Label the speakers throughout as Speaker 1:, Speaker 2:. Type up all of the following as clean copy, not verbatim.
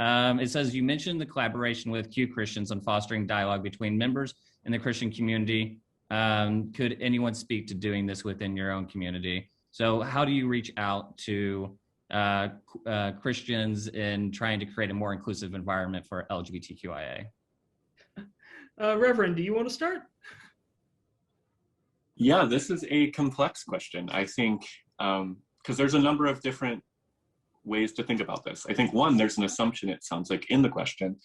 Speaker 1: It says, you mentioned the collaboration with Q Christians on fostering dialogue between members in the Christian community. Could anyone speak to doing this within your own community? So how do you reach out to Christians in trying to create a more inclusive environment for LGBTQIA?
Speaker 2: Reverend, do you want to start?
Speaker 3: Yeah, this is a complex question, I think, because there's a number of different ways to think about this. I think one, there's an assumption, it sounds like in the question,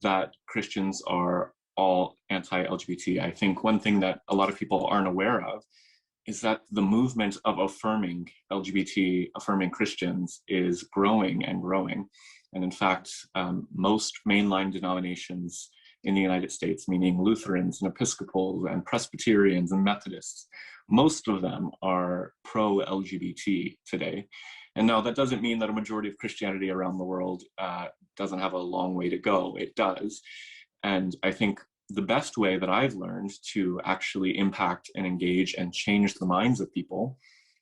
Speaker 3: that Christians are all anti-LGBT. I think one thing that a lot of people aren't aware of is that the movement of affirming LGBT, affirming Christians is growing and growing. And in fact, most mainline denominations in the United States, meaning Lutherans and Episcopals and Presbyterians and Methodists, most of them are pro-LGBT today. And now that doesn't mean that a majority of Christianity around the world doesn't have a long way to go. It does. And I think the best way that I've learned to actually impact and engage and change the minds of people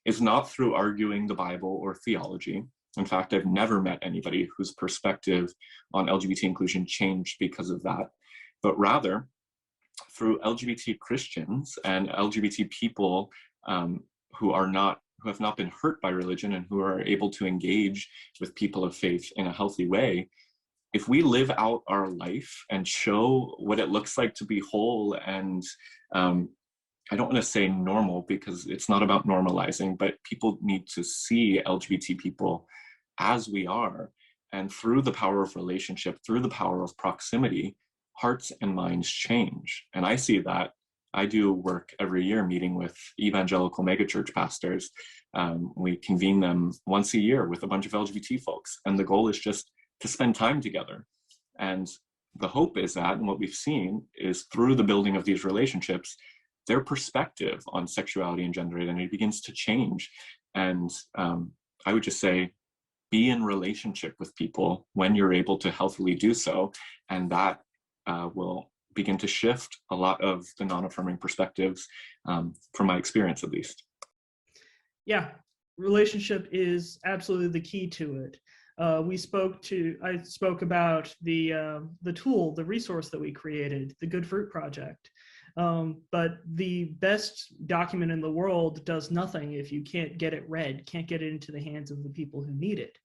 Speaker 3: is not through arguing the Bible or theology. In fact, I've never met anybody whose perspective on LGBT inclusion changed because of that, but rather through LGBT Christians and LGBT people who have not been hurt by religion and who are able to engage with people of faith in a healthy way. If we live out our life and show what it looks like to be whole and I don't want to say normal because it's not about normalizing, but people need to see LGBT people as we are. And through the power of relationship, through the power of proximity, hearts and minds change. And I see that. I do work every year meeting with evangelical megachurch pastors. We convene them once a year with a bunch of LGBT folks. And the goal is just to spend time together. And the hope is that, and what we've seen is through the building of these relationships, their perspective on sexuality and gender identity begins to change. And I would just say, be in relationship with people when you're able to healthily do so. And that will begin to shift a lot of the non-affirming perspectives, from my experience at least.
Speaker 2: Yeah, relationship is absolutely the key to it. I spoke about the tool, the resource that we created, the Good Fruit Project. But the best document in the world does nothing if you can't get it read, can't get it into the hands of the people who need it.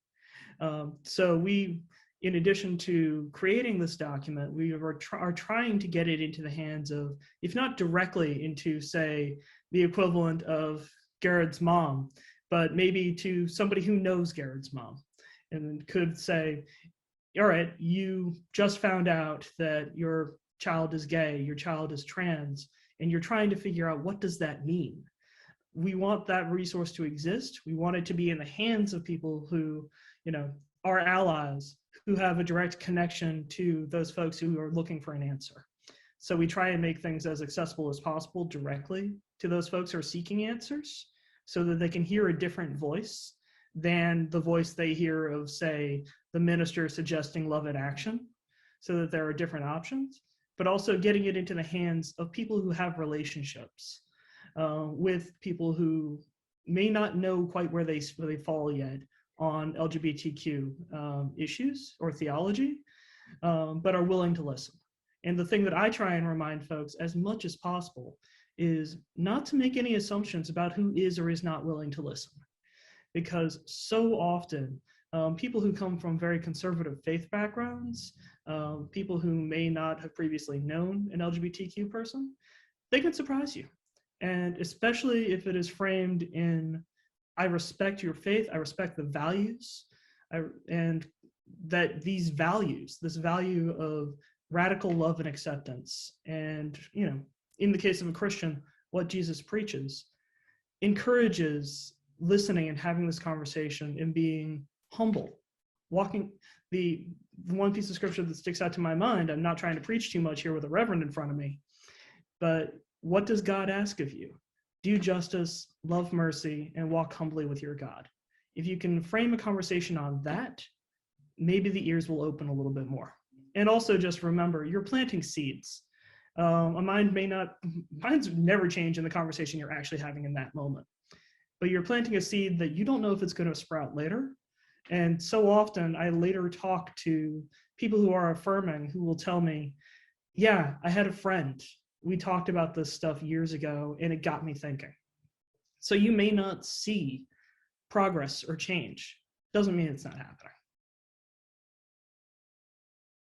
Speaker 2: So we, in addition to creating this document, we are trying to get it into the hands of, if not directly into, say, the equivalent of Garrard's mom, but maybe to somebody who knows Garrard's mom and could say, all right, you just found out that your child is gay, your child is trans, and you're trying to figure out what does that mean. We want that resource to exist. We want it to be in the hands of people who, are allies, who have a direct connection to those folks who are looking for an answer. So we try and make things as accessible as possible directly to those folks who are seeking answers so that they can hear a different voice than the voice they hear of, say, the minister suggesting love in action, so that there are different options, but also getting it into the hands of people who have relationships with people who may not know quite where they fall yet on LGBTQ issues or theology, but are willing to listen. And the thing that I try and remind folks as much as possible is not to make any assumptions about who is or is not willing to listen. Because so often, people who come from very conservative faith backgrounds, people who may not have previously known an LGBTQ person, they can surprise you. And especially if it is framed in, I respect your faith, I respect the values, and that these values, this value of radical love and acceptance, and, in the case of a Christian, what Jesus preaches, encourages listening and having this conversation and being humble. Walking, the one piece of scripture that sticks out to my mind, I'm not trying to preach too much here with a reverend in front of me, but what does God ask of you? Do justice, love mercy, and walk humbly with your God. If you can frame a conversation on that, maybe the ears will open a little bit more. And also just remember, you're planting seeds. Minds never change in the conversation you're actually having in that moment. But you're planting a seed that you don't know if it's going to sprout later. And so often I later talk to people who are affirming who will tell me, yeah, I had a friend. We talked about this stuff years ago and it got me thinking. So you may not see progress or change. Doesn't mean it's not happening.